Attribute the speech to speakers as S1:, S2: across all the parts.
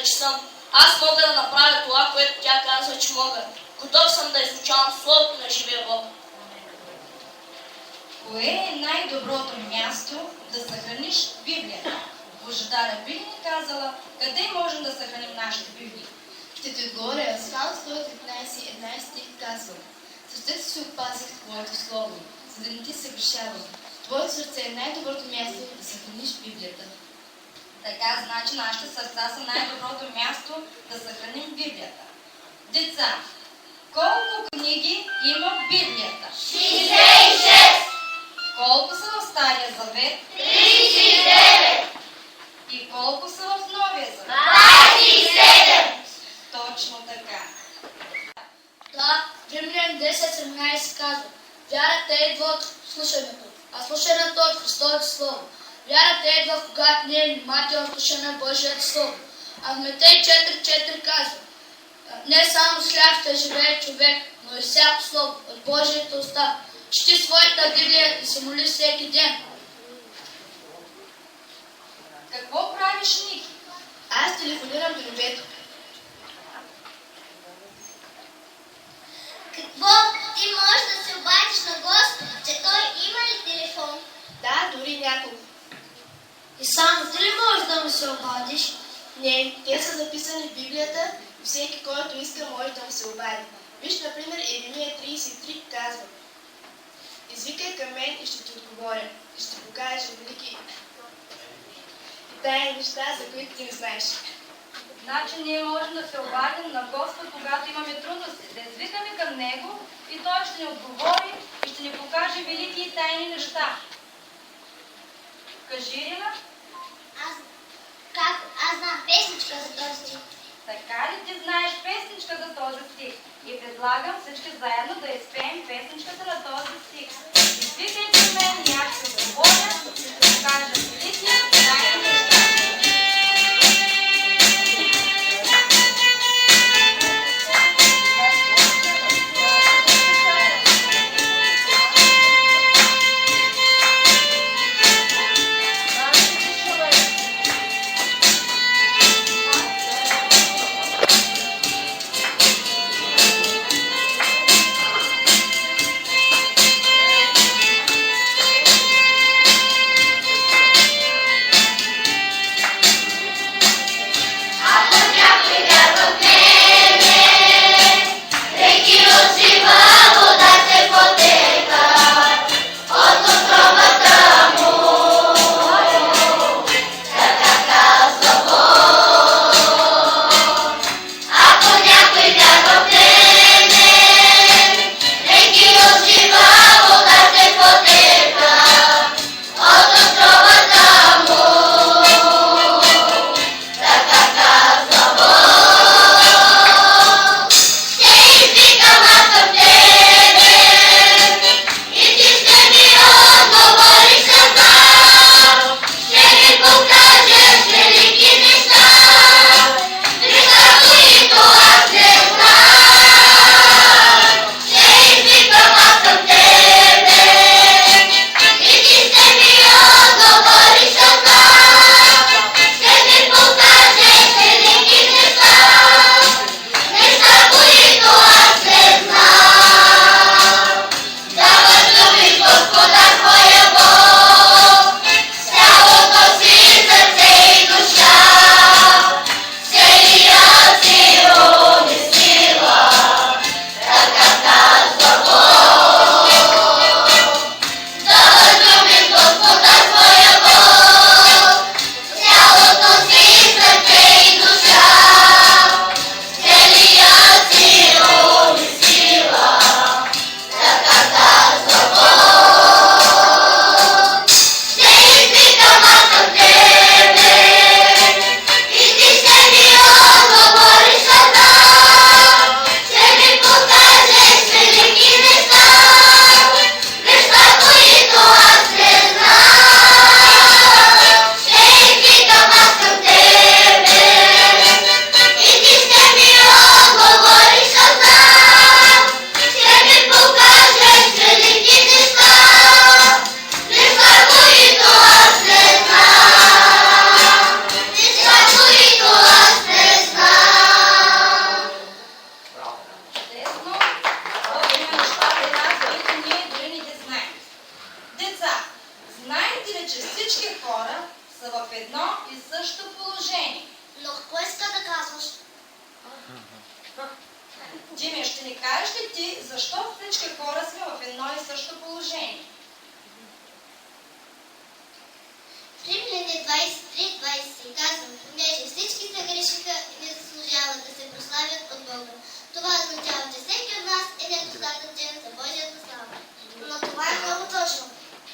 S1: че съм. Аз мога да направя това, което тя казва, че мога. Готов съм да изучавам Словото на живия Бог.
S2: Кое е най-доброто място да съхраниш Библията? Божидаря би ли ни казала къде можем да съхраним нашите Библии?
S3: Ще ти отговоря, Псалм 115, стих казва: сърцето си опазих Твоето слово, за да не ти се грешавам. Твоето сърце е най-доброто място да съхраниш Библията.
S2: Така, значи нашите сърца са най-доброто място да съхраним Библията. Деца, колко книги има в Библията?
S4: 66!
S2: Колко са в Стария Завет?
S4: 39!
S2: И колко са в Новия Завет?
S4: 27!
S2: Точно така.
S5: Да, Римлян 10:17 казва: вярата идва от слушането, а слушането от Христовото Слово. Вярата идва, когато ние внимателно слушаме Божието Слово. А в Матей 4:4 казва: не само с хляб ще живее човек, но и всяко Слово от Божието уста. Чети своята Библия и се моли всеки ден.
S2: Какво правиш, Ники?
S3: Аз телефонирам до небето.
S4: Какво? Ти можеш да се обадиш на Господ, че Той има ли телефон?
S3: Да, дори няколко.
S5: И само ти ли можеш да ми се обадиш?
S3: Не, те са записани в Библията и всеки, който иска, може да му се обади. Виж, например, Еремия 33 казва: извикай към мен и ще ти отговоря, и ще покажа велики и тайни неща, за които ти не знаеш.
S2: Значи ние можем да се обадим на Господ, когато имаме трудности, да извикаме към Него и Той ще ни отговори и ще ни покаже велики и тайни неща. Кажи, Ирина,
S4: Аз знам песничка за този стих.
S2: така ли ти знаеш песничка за този стих? И предлагам всички заедно да изпеем песничката на този стих. Извикай към мен и аз ще говоря и ще покажа велики и тайни неща. кажеш ли ти, защо всички хора сме в едно и също положение?
S4: Римляни 23:20 казва, понеже всички се грешиха и не заслужават да се прославят от Бога. Това означава, че всеки от нас е недостатъчен за Божията слава. Но това е много точно.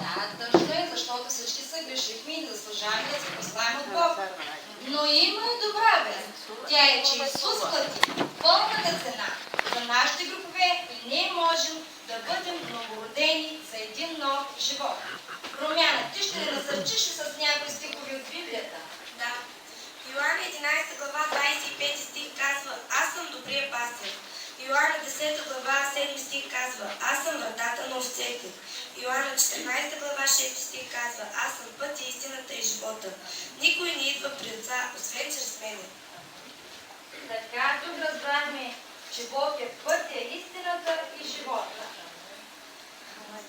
S2: Да, тъжно е, защото всички се грешихме и не заслужаваме да се прославим от Бог. Но има и добра вест. Тя е, че Исус плати пълната цена за нашите грехове и ние можем да бъдем новородени за един нов живот. Румяна, ти ще ни насърчиш с някои стихове от Библията?
S3: Да. Йоанна 11 глава 25 стих казва, аз съм добрия пастир. Йоанна 10 глава 7 стих казва, аз съм вратата на овцете. Йоанна 14 глава 6 стих казва, аз съм път и истината и живота. Никой не идва при Отца, освен чрез мене.
S2: Така, тук разбрахме, че Бог е пътя, истината и живота.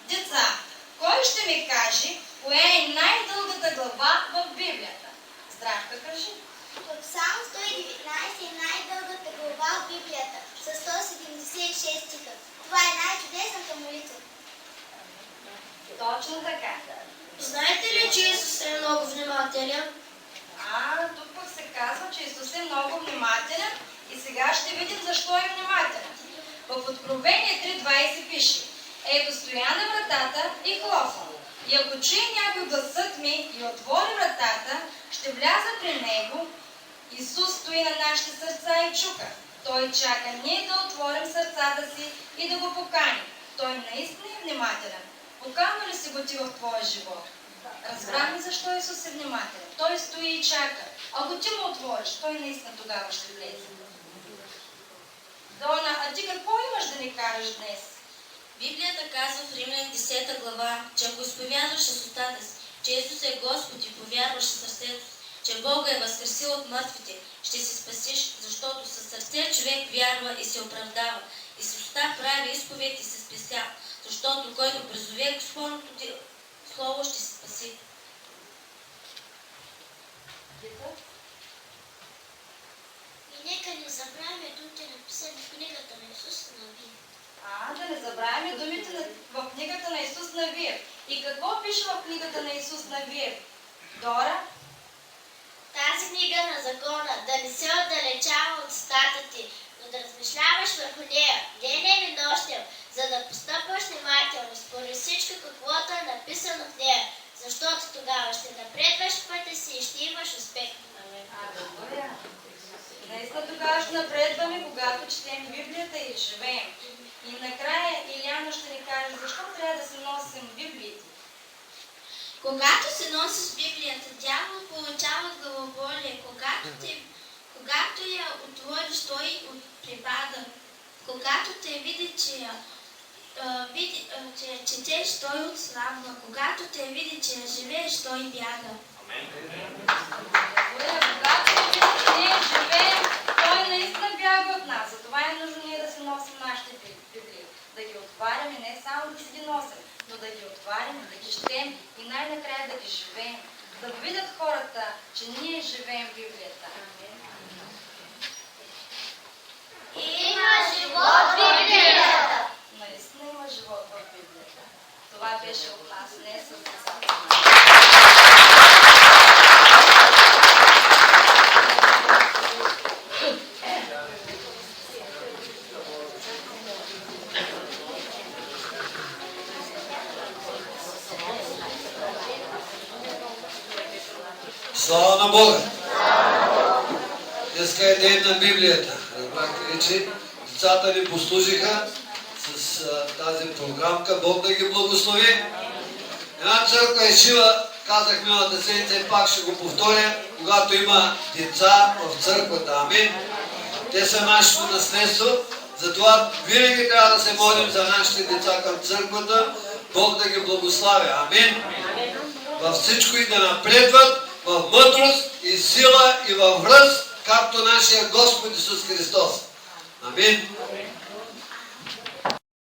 S2: Деца, кой ще ми каже, коя е най-дългата глава в Библията? Здравка, кажи.
S4: В Псалм 119 е най-дългата глава в Библията, с 176 стиха. Това е най-чудесната молитва.
S2: Точно така.
S3: Знаете ли, че Исус е много внимателен?
S2: Тук пък се казва, че Исус е много внимателен и сега ще видим защо е внимателен. В Откровение 3:20 пише, ето стоя на вратата и хлопвам. И ако чуе някой гласът ми и отвори вратата, ще вляза при него. Исус стои на нашите сърца и чука. Той чака ние да отворим сърцата си и да го поканим. Той наистина е внимателен. Поканва ли си го ти в твоя живот? Разбрахме защо Исус е внимателен. Той стои и чака. Ако ти му отвориш, той наистина тогава ще влезе. Дона, а ти какво имаш да ни кажеш днес?
S6: Библията казва в Римляни 10 глава, че ако изповядваш с устата си, че Исус е Господ и повярваш в сърцето си, че Бога е възкресил от мъртвите, ще се спасиш, защото със сърце човек вярва и се оправдава, и с уста прави изповед и се спасява, защото който призове Господното Слово ще се спаси.
S4: И нека не забравяме думите написани в книгата на Исус Навин.
S2: Да не забравяме думите в книгата на Исус Навиев. И какво пише в книгата на Исус Навиев? Дора?
S4: Тази книга на закона да не се отдалечава от устата ти, но да размишляваш върху нея ден и нощем, за да постъпваш внимателно според всичко, каквото е написано в нея, защото тогава ще напредваш в пътя си и ще имаш успех.
S2: Добре. Наистина тогава ще напредваме, когато четем Библията и живеем. И накрая Иляна ще ни каже, защо трябва да се носим Библиите?
S5: Когато се носиш Библията, дявол получава главоболие. Когато я отвориш, той припада. Когато те види, че я четеш, той отслабва. Когато те види, че я живееш, той бяга.
S2: Когато ние живеем, той наистина бяга от нас. Затова е нужно ние да се носим нашите Библии. Да ги отваряме, не само да си ги носим, но да ги отваряме, да ги четем и най-накрая да ги живеем. Да видят хората, че ние живеем Библията.
S4: Има живот в Библията!
S2: Наистина има живот в Библията. Това беше от нас днес с децата.
S7: Слава на Бога! Днеска е ден на Библията. Разбрахте ли, че децата ни послужиха с тази програмка. Бог да ги благослови. Една църква е жива, казах миналата седмица и пак ще го повторя, когато има деца в църквата. Амин. Те са нашето наследство. Затова винаги трябва да се молим за нашите деца към църквата. Бог да ги благославя. Амин. Във всичко и да напредват в мъдрост и сила и във връз, както нашия Господ Исус Христос. Амин.